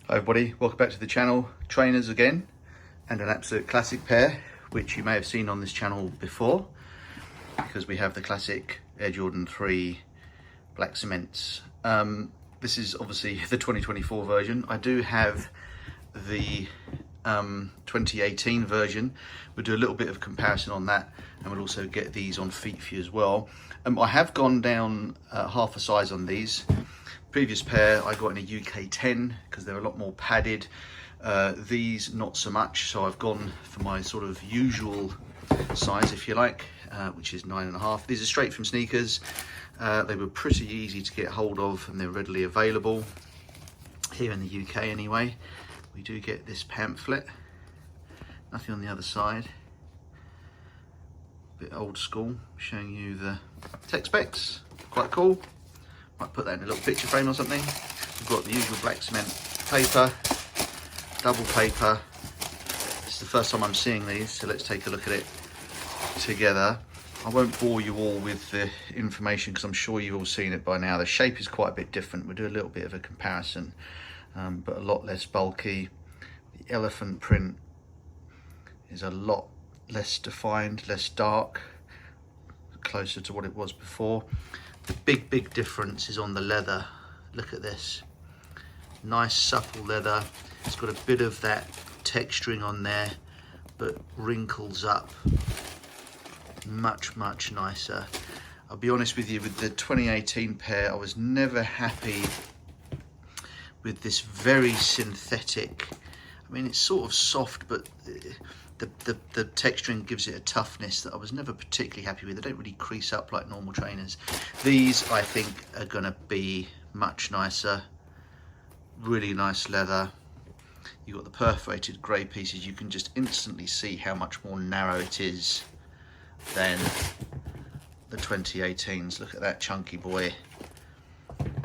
Hi everybody, welcome back to the channel. Trainers again, and an absolute classic pair, which you may have seen on this channel before, because we have the classic Air Jordan 3 black cements. This is obviously the 2024 version. I do have the 2018 version. We'll do a little bit of comparison on that, and we'll also get these on feet for you as well. I have gone down half a size on these. Previous pair I got in a UK 10 because they're a lot more padded. These not so much, so I've gone for my sort of usual size, if you like, which is 9.5. These are straight from Sneakers. They were pretty easy to get hold of and they're readily available here in the UK anyway. We do get this pamphlet, nothing on the other side. A bit old school, showing you the tech specs, quite cool. Might put that in a little picture frame or something. We've got the usual black cement paper, double paper. This is the first time I'm seeing these, so let's take a look at it together. I won't bore you all with the information because I'm sure you've all seen it by now. The shape is quite a bit different. We'll do a little bit of a comparison, but a lot less bulky. The elephant print is a lot less defined, less dark, closer to what it was before. The big difference is on the leather. Look at this. Nice supple leather. It's got a bit of that texturing on there, but wrinkles up. Much nicer. I'll be honest with you, with the 2018 pair, I was never happy with this very synthetic. I mean, it's sort of soft, but the texturing gives it a toughness that I was never particularly happy with. They don't really crease up like normal trainers. These, I think, are going to be much nicer. Really nice leather. You've got the perforated grey pieces. You can just instantly see how much more narrow it is than the 2018s. Look at that chunky boy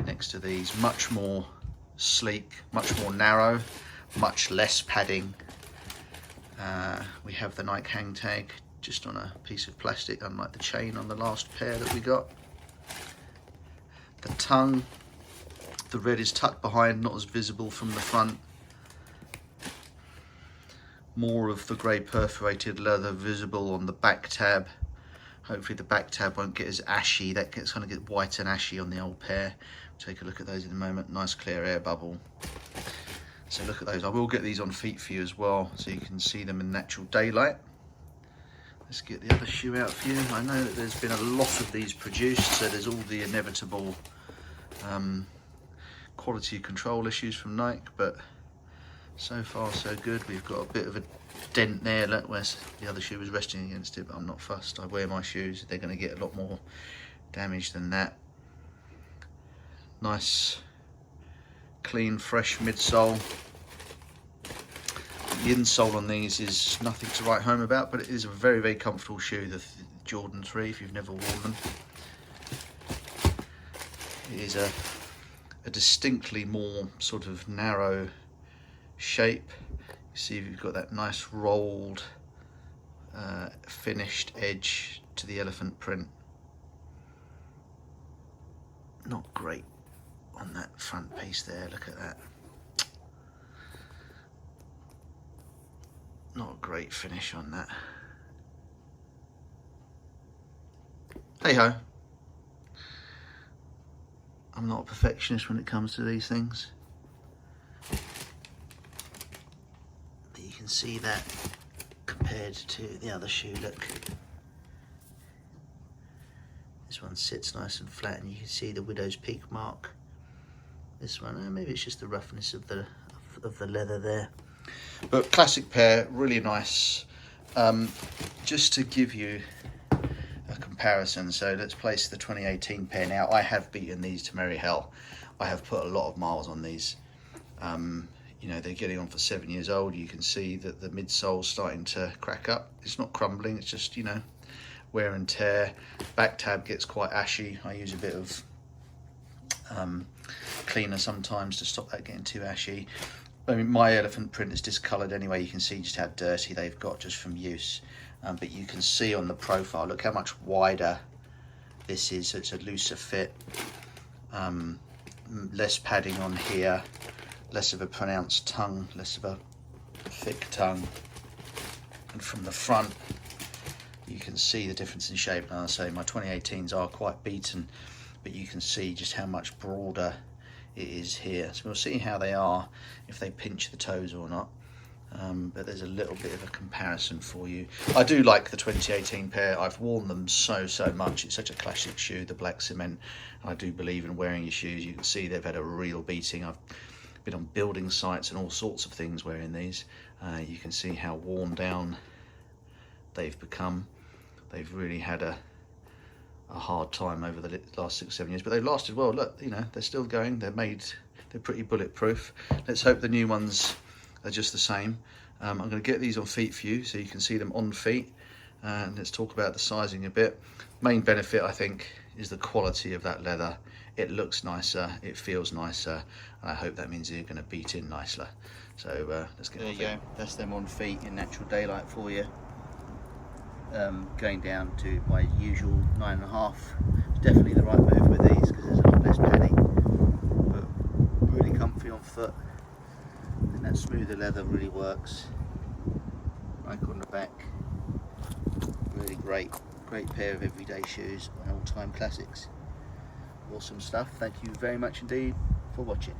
next to these. Much more sleek, much more narrow, much less padding. We have the Nike hang tag just on a piece of plastic, unlike the chain on the last pair that we got. The tongue, the red is tucked behind, not as visible from the front. More of the grey perforated leather visible on the back tab. Hopefully the back tab won't get as ashy. That gets kind of get white and ashy on the old pair. Take a look at those in a moment. Nice clear air bubble. So look at those. I will get these on feet for you as well, so you can see them in natural daylight. Let's get the other shoe out for you. I know that there's been a lot of these produced, so there's all the inevitable quality control issues from Nike, but so far so good. We've got a bit of a dent there, look, where the other shoe was resting against it, but I'm not fussed. I wear my shoes. They're going to get a lot more damage than that. Nice clean, fresh midsole. The insole on these is nothing to write home about, but it is a very comfortable shoe, the Jordan 3, if you've never worn them. It is a distinctly more sort of narrow shape. You see you've got that nice rolled, finished edge to the elephant print. Not great on that front piece there, look at that. Not a great finish on that. Hey ho. I'm not a perfectionist when it comes to these things. But you can see that compared to the other shoe, look. This one sits nice and flat and you can see the widow's peak mark. This one, maybe it's just the roughness of the leather there. But classic pair, really nice. Just to give you a comparison, so let's place the 2018 pair now. I have beaten these to merry hell. I have put a lot of miles on these. You know, they're getting on for 7 years old. You can see that the midsole's starting to crack up. It's not crumbling, it's just, you know, wear and tear. Back tab gets quite ashy. I use a bit of cleaner sometimes to stop that getting too ashy. I mean, my elephant print is discoloured anyway. You can see just how dirty they've got just from use. But you can see on the profile, look how much wider this is. So it's a looser fit, less padding on here, less of a pronounced tongue, less of a thick tongue. And from the front, you can see the difference in shape. Now I say my 2018s are quite beaten, but you can see just how much broader it is here. So we'll see how they are, if they pinch the toes or not. But there's a little bit of a comparison for you. I do like the 2018 pair. I've worn them so much. It's such a classic shoe, the black cement. I do believe in wearing your shoes. You can see they've had a real beating. I've been on building sites and all sorts of things wearing these. You can see how worn down they've become. They've really had a hard time over the last 6-7 years, but they've lasted well. Look, you know, they're still going. They're pretty bulletproof. Let's hope the new ones are just the same. I'm going to get these on feet for you so you can see them on feet, and let's talk about the sizing a bit. Main benefit, I think, is the quality of that leather. It looks nicer, it feels nicer, and I hope that means you're going to beat in nicely. So let's get there. You go. That's them on feet in natural daylight for you. Going down to my usual 9.5. It's definitely the right move with these because there's a lot less padding, but really comfy on foot. And that smoother leather really works. Right on the back. Really great pair of everyday shoes and all-time classics. Awesome stuff. Thank you very much indeed for watching.